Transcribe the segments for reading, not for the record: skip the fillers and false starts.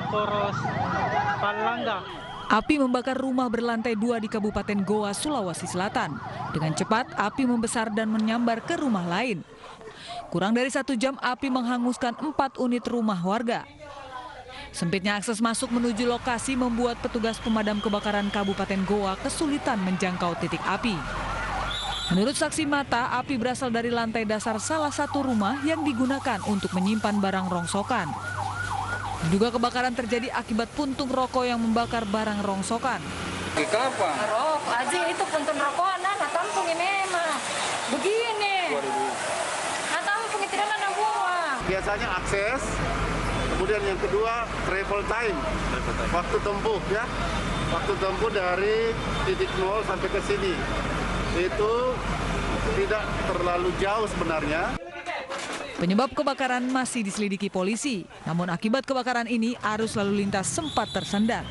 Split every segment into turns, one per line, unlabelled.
Poros Palangga.
Api membakar rumah berlantai 2 di Kabupaten Goa, Sulawesi Selatan. Dengan cepat, api membesar dan menyambar ke rumah lain. Kurang dari 1 jam, api menghanguskan 4 unit rumah warga. Sempitnya akses masuk menuju lokasi membuat petugas pemadam kebakaran Kabupaten Goa kesulitan menjangkau titik api. Menurut saksi mata, api berasal dari lantai dasar salah satu rumah yang digunakan untuk menyimpan barang rongsokan. Diduga kebakaran terjadi akibat puntung rokok yang membakar barang rongsokan.
Kenapa?
Rokok aja itu puntung rokok, nah tampung ini mah begini. Nah tampung itu kan ada buah.
Biasanya akses, kemudian yang kedua travel time, waktu tempuh ya, waktu tempuh dari titik 0 sampai ke sini. Itu tidak terlalu jauh sebenarnya.
Penyebab kebakaran masih diselidiki polisi. Namun akibat kebakaran ini arus lalu lintas sempat tersendat.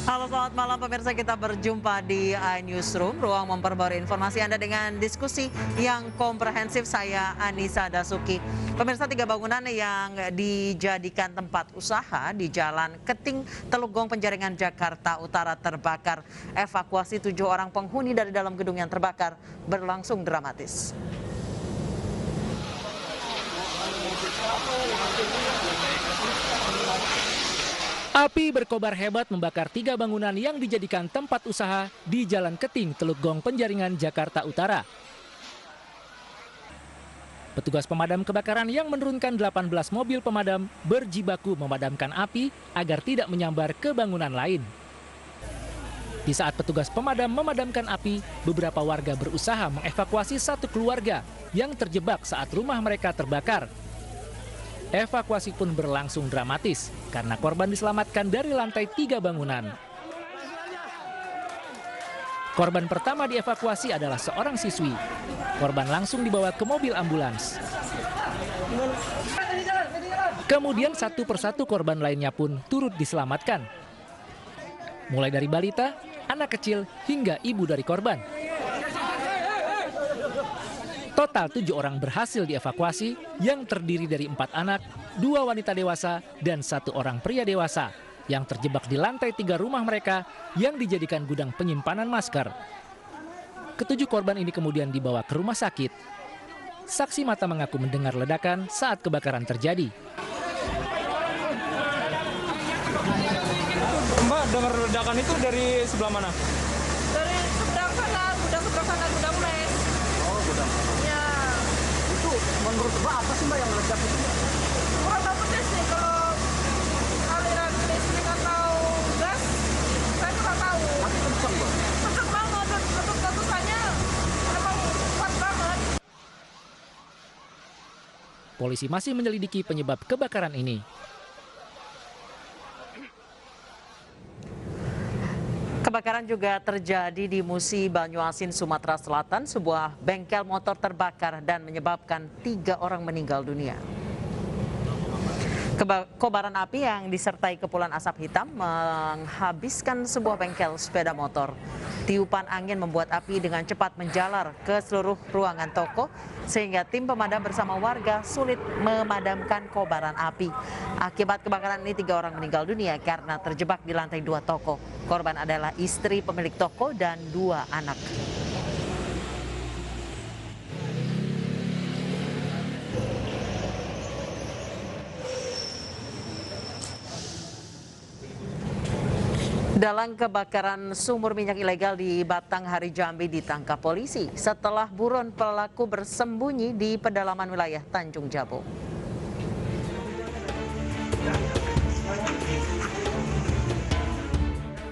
Halo, selamat malam pemirsa, kita berjumpa di iNewsroom, ruang memperbarui informasi Anda dengan diskusi yang komprehensif. Saya Anissa Dasuki. Pemirsa, 3 bangunan yang dijadikan tempat usaha di Jalan Keting, Teluk Gong, Penjaringan, Jakarta Utara terbakar. Evakuasi 7 orang penghuni dari dalam gedung yang terbakar berlangsung dramatis.
Api berkobar hebat membakar 3 bangunan yang dijadikan tempat usaha di Jalan Keting, Teluk Gong, Penjaringan, Jakarta Utara. Petugas pemadam kebakaran yang menurunkan 18 mobil pemadam berjibaku memadamkan api agar tidak menyambar ke bangunan lain. Di saat petugas pemadam memadamkan api, beberapa warga berusaha mengevakuasi 1 keluarga yang terjebak saat rumah mereka terbakar. Evakuasi pun berlangsung dramatis karena korban diselamatkan dari lantai 3 bangunan. Korban pertama dievakuasi adalah seorang siswi. Korban langsung dibawa ke mobil ambulans. Kemudian 1 persatu korban lainnya pun turut diselamatkan. Mulai dari balita, anak kecil, hingga ibu dari korban. Total 7 orang berhasil dievakuasi yang terdiri dari 4 anak, 2 wanita dewasa, dan 1 orang pria dewasa yang terjebak di lantai 3 rumah mereka yang dijadikan gudang penyimpanan masker. Ketujuh korban ini kemudian dibawa ke rumah sakit. Saksi mata mengaku mendengar ledakan saat kebakaran terjadi.
Mbak, dengar ledakan itu dari sebelah mana?
Dari seberang sana, gudang seberang sana, gudang mes.
Oh, gudang.
Ya,
Itu menurut Mbak apa sih Mbak yang meledak itu?
kurang tahu persis nih kalau aliran listrik atau gas, saya juga tahu.
Tapi kencang Mbak.
Kenceng banget, letusannya memang kuat banget.
Polisi masih menyelidiki penyebab kebakaran ini.
Kebakaran juga terjadi di Musi, Banyuasin, Sumatera Selatan. Sebuah bengkel motor terbakar dan menyebabkan 3 orang meninggal dunia. Kobaran api yang disertai kepulan asap hitam menghabiskan sebuah bengkel sepeda motor. Tiupan angin membuat api dengan cepat menjalar ke seluruh ruangan toko sehingga tim pemadam bersama warga sulit memadamkan kobaran api. Akibat kebakaran ini 3 orang meninggal dunia karena terjebak di lantai 2 toko. Korban adalah istri pemilik toko dan 2 anak. Dalang kebakaran sumur minyak ilegal di Batanghari, Jambi ditangkap polisi setelah buron pelaku bersembunyi di pedalaman wilayah Tanjung Jabung.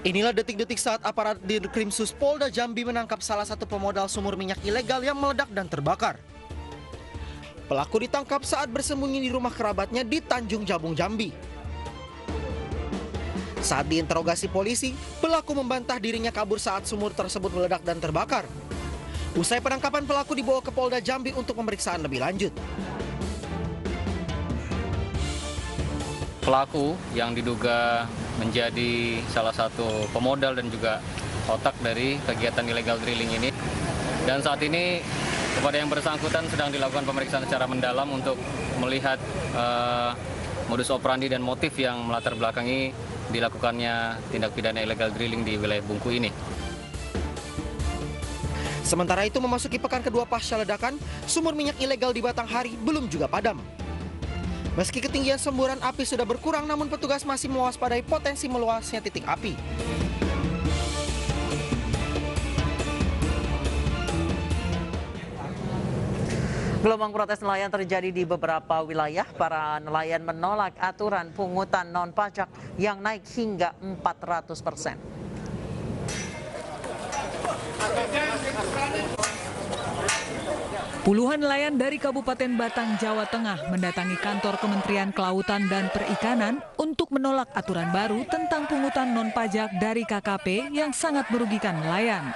Inilah detik-detik saat aparat Dirkrimsus Polda Jambi menangkap salah satu pemodal sumur minyak ilegal yang meledak dan terbakar. Pelaku ditangkap saat bersembunyi di rumah kerabatnya di Tanjung Jabung, Jambi. Saat diinterogasi polisi, pelaku membantah dirinya kabur saat sumur tersebut meledak dan terbakar. Usai penangkapan, pelaku dibawa ke Polda Jambi untuk pemeriksaan lebih lanjut.
Pelaku yang diduga menjadi salah satu pemodal dan juga otak dari kegiatan illegal drilling ini. Dan saat ini kepada yang bersangkutan sedang dilakukan pemeriksaan secara mendalam untuk melihat modus operandi dan motif yang melatar belakangi dilakukannya tindak pidana illegal drilling di wilayah Bungku ini.
Sementara itu, memasuki pekan kedua pasca ledakan, sumur minyak ilegal di Batanghari belum juga padam. Meski ketinggian semburan api sudah berkurang, namun petugas masih mewaspadai potensi meluasnya titik api.
Gelombang protes nelayan terjadi di beberapa wilayah. Para nelayan menolak aturan pungutan non-pajak yang naik hingga 400%.
Puluhan nelayan dari Kabupaten Batang, Jawa Tengah mendatangi kantor Kementerian Kelautan dan Perikanan untuk menolak aturan baru tentang pungutan non-pajak dari KKP yang sangat merugikan nelayan.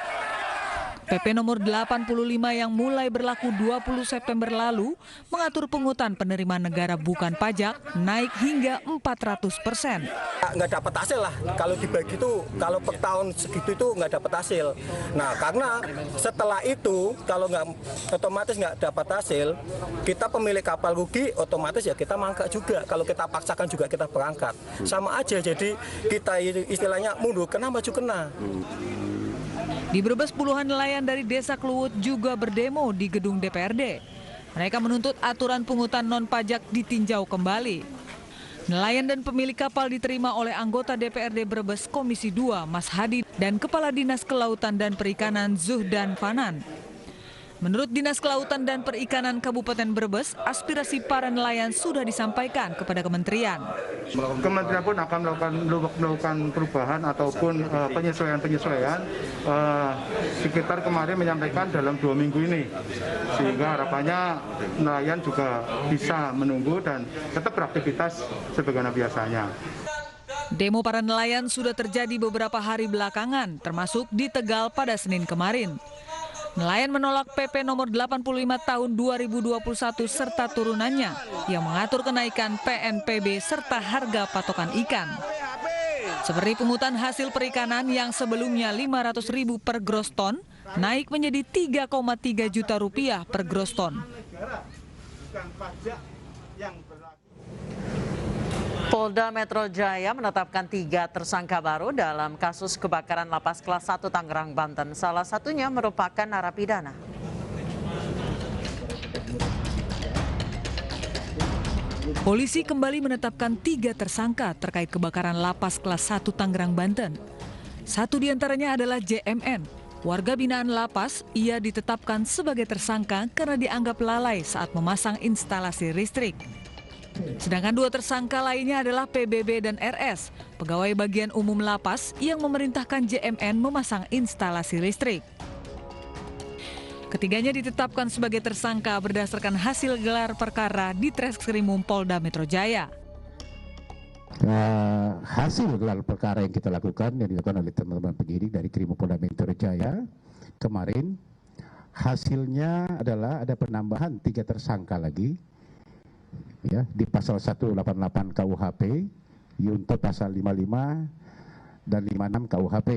PP nomor 85 yang mulai berlaku 20 September lalu mengatur pungutan penerimaan negara bukan pajak naik hingga 400%.
Nggak dapat hasil lah, kalau dibagi itu, kalau per tahun segitu itu nggak dapat hasil. Nah, karena setelah itu, kalau nggak otomatis nggak dapat hasil, kita pemilik kapal rugi, otomatis ya kita mangkrak juga. Kalau kita paksakan juga kita berangkat. Sama aja, jadi kita istilahnya mundur, kena maju kena.
Di Brebes, puluhan nelayan dari Desa Kluwut juga berdemo di gedung DPRD. Mereka menuntut aturan pungutan non-pajak ditinjau kembali. Nelayan dan pemilik kapal diterima oleh anggota DPRD Brebes Komisi 2, Mas Hadi, dan Kepala Dinas Kelautan dan Perikanan Zuhdan Fanan. Menurut Dinas Kelautan dan Perikanan Kabupaten Brebes, aspirasi para nelayan sudah disampaikan kepada kementerian.
Kementerian pun akan melakukan perubahan ataupun penyesuaian sekitar kemarin menyampaikan dalam 2 minggu ini. Sehingga harapannya nelayan juga bisa menunggu dan tetap beraktivitas sebagaimana biasanya.
Demo para nelayan sudah terjadi beberapa hari belakangan, termasuk di Tegal pada Senin kemarin. Nelayan menolak PP nomor 85 tahun 2021 serta turunannya yang mengatur kenaikan PNPB serta harga patokan ikan. Seperti pungutan hasil perikanan yang sebelumnya 500.000 per gross ton, naik menjadi 3,3 juta rupiah per gross ton.
Polda Metro Jaya menetapkan 3 tersangka baru dalam kasus kebakaran lapas kelas 1 Tangerang, Banten. Salah satunya merupakan narapidana.
Polisi kembali menetapkan 3 tersangka terkait kebakaran lapas kelas 1 Tangerang, Banten. Satu diantaranya adalah JMN, warga binaan lapas. Ia ditetapkan sebagai tersangka karena dianggap lalai saat memasang instalasi listrik. Sedangkan 2 tersangka lainnya adalah PBB dan RS, pegawai bagian umum lapas yang memerintahkan JMN memasang instalasi listrik. Ketiganya ditetapkan sebagai tersangka berdasarkan hasil gelar perkara di Treskrimum Polda Metro Jaya.
Hasil gelar perkara yang kita lakukan, yang dilakukan oleh teman-teman penyidik dari Krimum Polda Metro Jaya kemarin, hasilnya adalah ada penambahan 3 tersangka lagi. Ya, di pasal 188 KUHP, Yunto pasal 55 dan 56 KUHP.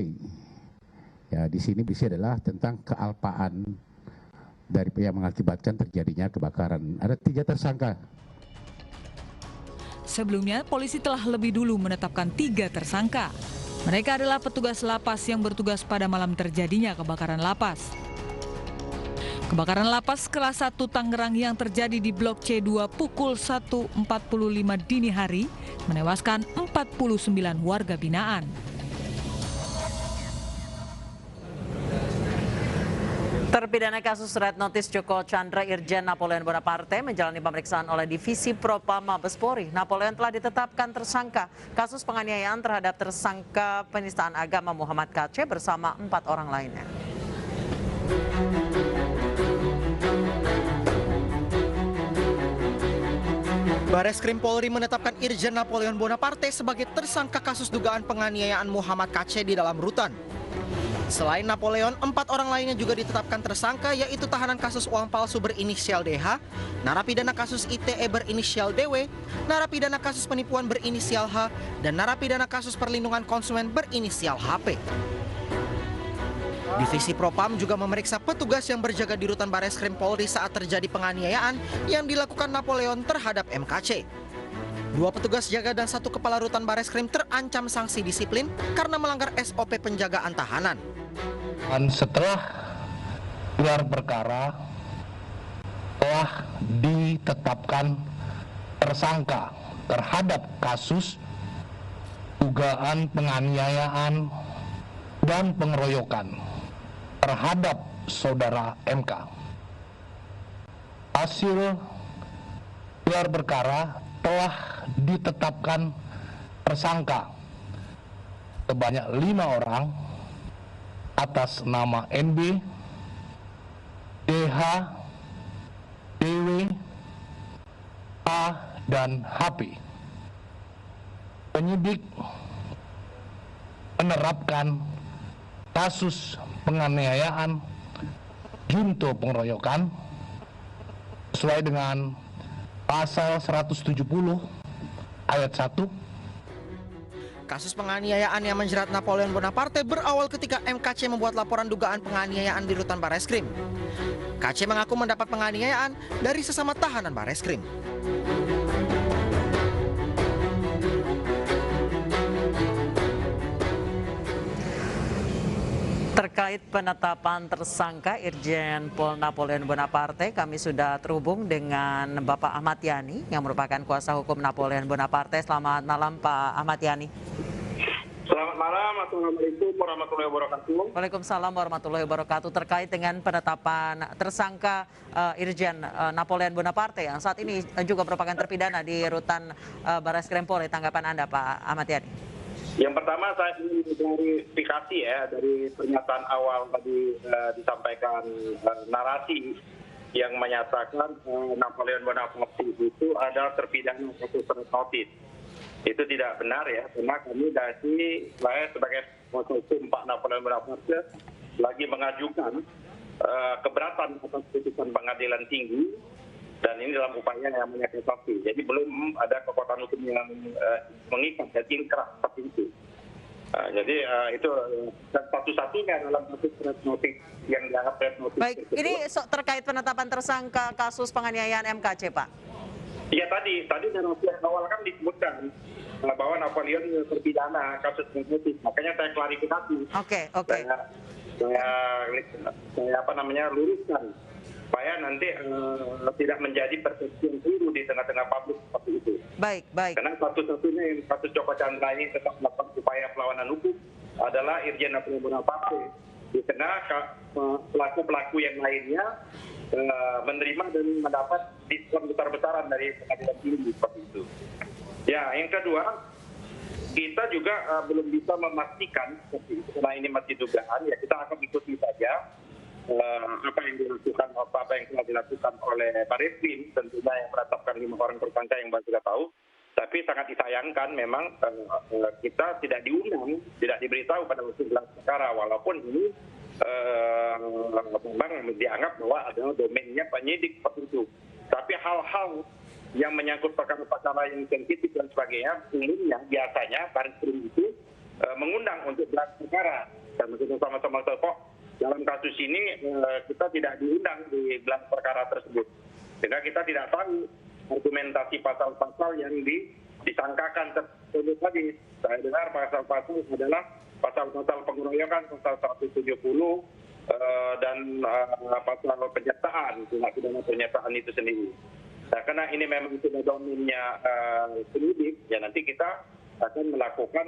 Ya, di sini adalah tentang kealpaan dari yang mengakibatkan terjadinya kebakaran. Ada 3 tersangka.
Sebelumnya, polisi telah lebih dulu menetapkan 3 tersangka. Mereka adalah petugas lapas yang bertugas pada malam terjadinya kebakaran lapas. Kebakaran lapas kelas 1 Tangerang yang terjadi di Blok C2 pukul 1.45 dini hari menewaskan 49 warga binaan.
Terpidana kasus Red Notice Joko Chandra Irjen Napoleon Bonaparte menjalani pemeriksaan oleh Divisi Propam Mabespori. Napoleon telah ditetapkan tersangka kasus penganiayaan terhadap tersangka penistaan agama Muhammad KC bersama 4 orang lainnya.
Bareskrim Polri menetapkan Irjen Napoleon Bonaparte sebagai tersangka kasus dugaan penganiayaan Muhammad KC di dalam rutan. Selain Napoleon, 4 orang lainnya juga ditetapkan tersangka, yaitu tahanan kasus uang palsu berinisial DH, narapidana kasus ITE berinisial DW, narapidana kasus penipuan berinisial H, dan narapidana kasus perlindungan konsumen berinisial HP. Divisi Propam juga memeriksa petugas yang berjaga di rutan Bareskrim Polri saat terjadi penganiayaan yang dilakukan Napoleon terhadap MKC. 2 petugas jaga dan 1 kepala rutan Bareskrim terancam sanksi disiplin karena melanggar SOP penjagaan tahanan.
Dan setelah gelar perkara telah ditetapkan tersangka terhadap kasus dugaan penganiayaan dan pengeroyokan terhadap saudara MK. Hasil gelar perkara telah ditetapkan tersangka sebanyak 5 orang atas nama NB, DH, DW, A, dan HP. Penyidik menerapkan kasus penganiayaan junto pengeroyokan sesuai dengan pasal 170 ayat 1.
Kasus penganiayaan yang menjerat Napoleon Bonaparte berawal ketika MKC membuat laporan dugaan penganiayaan di rutan Bareskrim. KC mengaku mendapat penganiayaan dari sesama tahanan Bareskrim.
Terkait penetapan tersangka Irjen Pol Napoleon Bonaparte, kami sudah terhubung dengan Bapak Ahmad Yani yang merupakan kuasa hukum Napoleon Bonaparte. Selamat malam Pak Ahmad Yani.
Selamat malam, Assalamualaikum warahmatullahi wabarakatuh.
Waalaikumsalam warahmatullahi wabarakatuh. Terkait dengan penetapan tersangka Irjen Napoleon Bonaparte yang saat ini juga merupakan terpidana di rutan Bareskrim Polri, tanggapan Anda Pak Ahmad Yani?
Yang pertama saya ingin klarifikasi ya dari pernyataan awal tadi disampaikan narasi yang menyatakan Napoleon Bonaparte itu ada terpidana kasus notis. Itu tidak benar ya, karena kami dari saya sebagai kuasa hukum Pak Napoleon Bonaparte lagi mengajukan keberatan atas putusan pengadilan tinggi dan ini dalam upaya yang namanya kasasi. Jadi belum ada kekuatan hukum yang mengikat dan ingkrah seperti itu. Jadi itu satu-satunya dalam kasus red notice yang dianggap red notice.
Baik, ini terkait penetapan tersangka kasus penganiayaan MKC Pak.
Ya tadi dalam awal kan disebutkan bahwa Napoleon terpidana kasus red notice. Makanya saya klarifikasi.
Oke.
Saya luruskan supaya nanti tidak menjadi persepsi yang keliru di tengah-tengah publik seperti itu.
Baik.
Karena satu-satunya yang kasus Joko Chandra ini tetap melakukan upaya perlawanan hukum adalah Irjen Napoleon Bonaparte. Di tengah pelaku-pelaku yang lainnya menerima dan mendapat diskon besar-besaran dari pengadilan tinggi seperti itu. Ya, yang kedua, kita juga belum bisa memastikan seperti itu, karena ini masih dugaan. Ya, kita akan ikuti saja apa yang dilakukan, apa yang telah dilakukan oleh Bareskrim, tentunya yang menetapkan 5 orang tersangka yang baru kita tahu. Tapi sangat disayangkan memang kita tidak diundang, tidak diberitahu pada waktu gelar perkara, walaupun ini memang dianggap bahwa adalah domainnya penyidik seperti itu. Tapi hal-hal yang menyangkut perkara-perkara yang sensitif dan sebagainya, umumnya biasanya Bareskrim itu mengundang untuk gelar perkara. Dan kita sama-sama kok dalam kasus ini kita tidak diundang di gelar perkara tersebut. Sehingga kita tidak tahu argumentasi pasal-pasal yang disangkakan tersebut tadi. Saya dengar pasal-pasal adalah pasal-pasal pengeroyokan, pasal 170 dan pasal penyertaan, tindak pidana penyertaan itu sendiri. Nah, karena ini memang sudah domainnya penyidik, ya nanti kita akan melakukan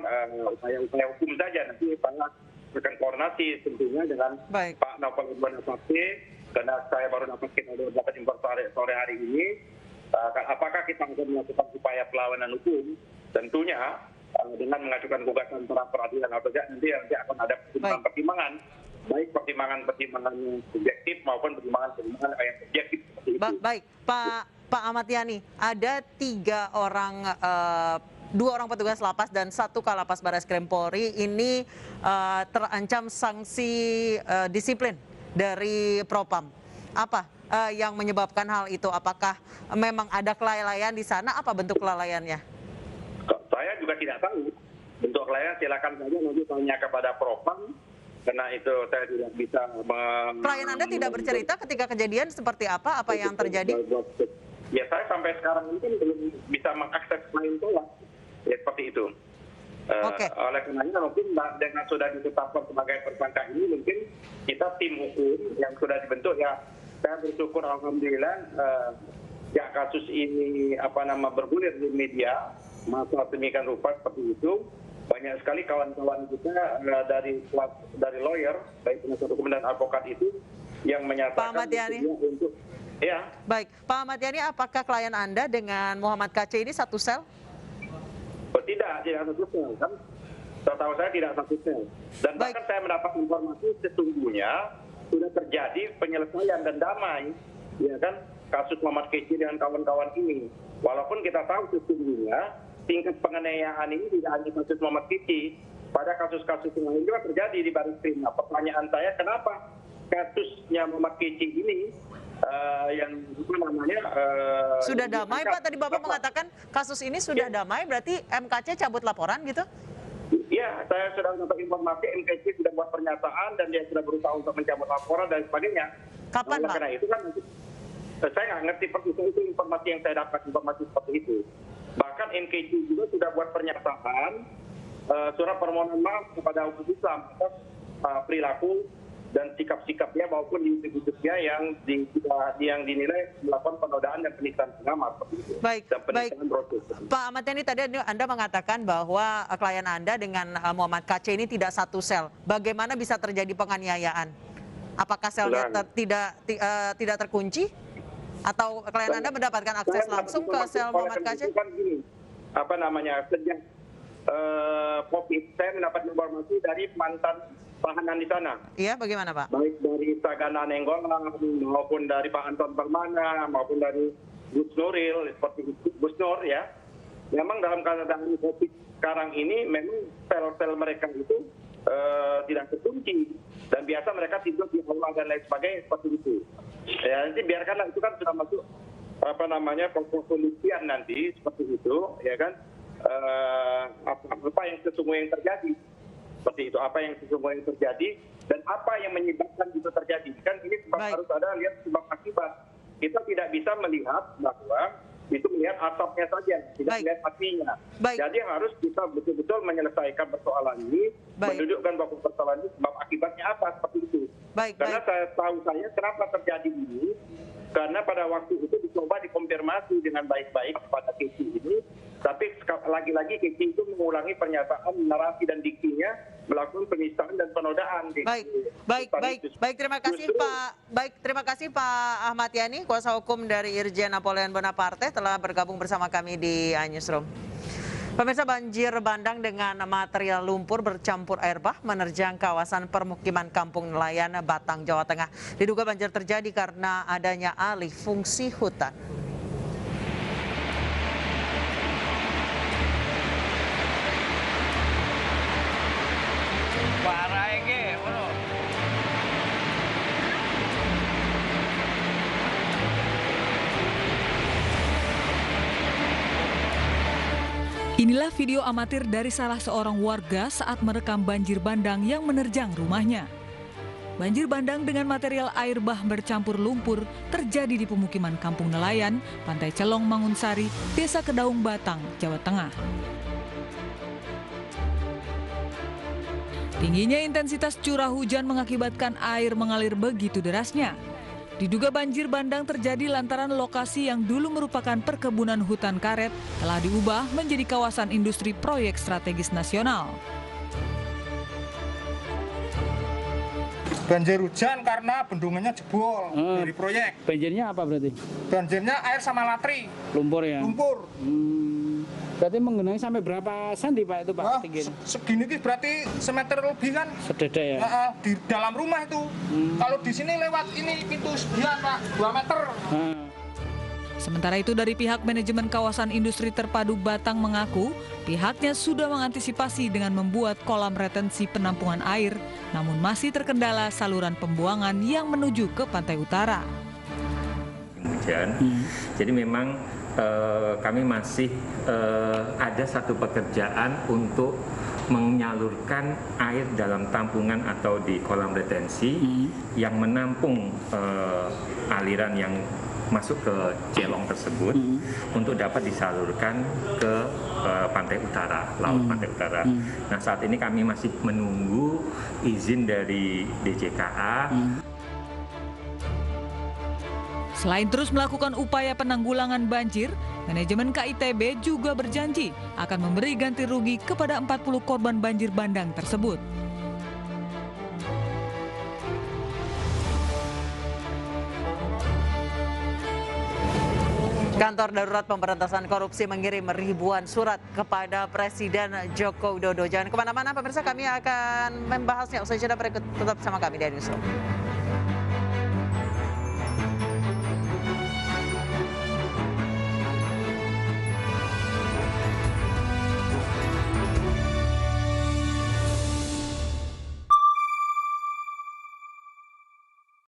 upaya-upaya hukum saja. Nanti akan koordinasi tentunya dengan Pak Napoleon Bonaparte, karena saya baru dapat informasi sore hari ini. Apakah kita akan melakukan upaya perlawanan hukum? Tentunya dengan mengajukan gugatan pra peradilan atau tidak, nanti akan ada pertimbangan, baik pertimbangan subjektif maupun pertimbangan yang objektif.
Baik, Pak Ahmad Yani, ada 3 orang 2 orang petugas lapas dan 1 Kalapas Barreskrim Polri ini terancam sanksi disiplin dari Propam. Apa yang menyebabkan hal itu? Apakah memang ada kelalaian di sana? Apa bentuk kelalaiannya?
Saya juga tidak tahu. Bentuk kelalaian silakan saja nanti tanya kepada Propam. Karena itu saya tidak bisa.
Klien Anda tidak bercerita ketika kejadian seperti apa yang terjadi?
Ya saya sampai sekarang ini belum bisa mengakses klien saya. Ya seperti itu. Oleh karenanya mungkin dengan sudah ditetapkan sebagai tersangka ini mungkin kita tim hukum yang sudah dibentuk ya. Saya bersyukur alhamdulillah ya kasus ini bergulir di media masa demikian rupa seperti itu. Banyak sekali kawan-kawan kita dari lawyer, baik penasihat hukum dan advokat itu yang menyatakan
Pak Ahmad Yani.
Untuk ya.
Baik, Pak Ahmad Yani, apakah klien Anda dengan Muhammad KC ini satu sel?
Tidak satu sel kan. Setahu saya tidak satu sel. Dan bahkan saya mendapat informasi sesungguhnya sudah terjadi penyelesaian dan damai, ya kan, kasus Muhammad KC dengan kawan-kawan ini. Walaupun kita tahu sesungguhnya tingkat penganiayaan ini tidak hanya kasus Muhammad Kiki, pada kasus-kasus yang lain juga terjadi di Barreskrim. Nah, pertanyaan saya kenapa kasusnya Muhammad Kiki ini yang
sudah damai, Pak? Tadi Bapak mengatakan kasus ini sudah damai, berarti MKC cabut laporan gitu?
Iya, saya sudah mendapat informasi MKC sudah buat pernyataan dan dia sudah berusaha untuk mencabut laporan dan sebagainya.
Kapan, Pak?
Karena itu kan saya nggak ngerti persis itu informasi yang saya dapat, informasi seperti itu. Bahkan NKC juga sudah buat pernyataan surat permohonan maaf kepada umat Islam atas perilaku dan sikap-sikapnya maupun individu-individusnya yang dinilai melakukan penodaan dan penistaan agama seperti itu.
Baik. Pak Ahmad Yani, tadi Anda mengatakan bahwa klien Anda dengan Muhammad KC ini tidak satu sel. Bagaimana bisa terjadi penganiayaan? Apakah selnya tidak terkunci? Atau klien Anda mendapatkan akses langsung ke sel Muhammad KC?
Sejak COVID, saya mendapat informasi dari mantan tahanan di sana.
Iya, bagaimana Pak?
Baik dari Sagana Nenggolan, maupun dari Pak Anton Permana, maupun dari Gus Nuril, seperti Gus Nur ya. Memang dalam keadaan COVID sekarang ini, memang sel-sel mereka itu tidak terkunci. Dan biasa mereka tidur di aula dan lain sebagainya seperti itu. Ya, nanti biarkanlah itu kan sudah masuk proses pembuktian nanti seperti itu, ya kan? Apa yang sesungguhnya yang terjadi seperti itu, apa yang sesungguhnya yang terjadi dan apa yang menyebabkan itu terjadi. Kan ini sebab harus ada lihat sebab akibat. Kita tidak bisa melihat bahwa itu melihat asapnya saja, tidak melihat apinya. Jadi harus kita betul-betul menyelesaikan persoalan ini, mendudukkan bahwa persoalan ini sebab akibatnya apa seperti itu. Karena saya kenapa terjadi ini, karena pada waktu itu dicoba dikonfirmasi dengan baik-baik kepada Kiki ini, tapi lagi-lagi Kiki itu mengulangi pernyataan narasi dan diksinya melakukan penistaan dan penodaan.
Baik, terima kasih Pak Ahmad Yani, kuasa hukum dari Irjen Napoleon Bonaparte telah bergabung bersama kami di iNewsroom. Pemirsa, banjir bandang dengan material lumpur bercampur air bah menerjang kawasan permukiman Kampung Nelayan, Batang, Jawa Tengah. Diduga banjir terjadi karena adanya alih fungsi hutan.
Inilah video amatir dari salah seorang warga saat merekam banjir bandang yang menerjang rumahnya. Banjir bandang dengan material air bah bercampur lumpur terjadi di pemukiman Kampung Nelayan, Pantai Celong, Mangunsari, Desa Kedaung, Batang, Jawa Tengah. Tingginya intensitas curah hujan mengakibatkan air mengalir begitu derasnya. Diduga banjir bandang terjadi lantaran lokasi yang dulu merupakan perkebunan hutan karet telah diubah menjadi kawasan industri proyek strategis nasional.
Banjir hujan karena bendungannya jebol dari proyek.
Banjirnya apa berarti?
Banjirnya air sama latri.
Lumpur ya?
Lumpur.
Berarti menggenangi sampai berapa senti Pak itu Pak?
Segini berarti semeter lebih kan?
Sedada ya?
Di dalam rumah itu. Kalau di sini lewat ini pintu sebelah Pak, 2 meter.
Sementara itu dari pihak manajemen kawasan industri terpadu Batang mengaku pihaknya sudah mengantisipasi dengan membuat kolam retensi penampungan air, namun masih terkendala saluran pembuangan yang menuju ke pantai utara.
Hujan, jadi memang kami masih ada satu pekerjaan untuk menyalurkan air dalam tampungan atau di kolam retensi yang menampung aliran yang masuk ke celong tersebut untuk dapat disalurkan ke pantai utara, laut pantai utara. Nah, saat ini kami masih menunggu izin dari DJKA.
Selain terus melakukan upaya penanggulangan banjir, manajemen KITB juga berjanji akan memberi ganti rugi kepada 40 korban banjir bandang tersebut.
Kantor Darurat Pemberantasan Korupsi mengirim ribuan surat kepada Presiden Joko Widodo. Jangan kemana-mana pemirsa, kami akan membahasnya usai jeda berikut. Tetap bersama kami di Newsroom.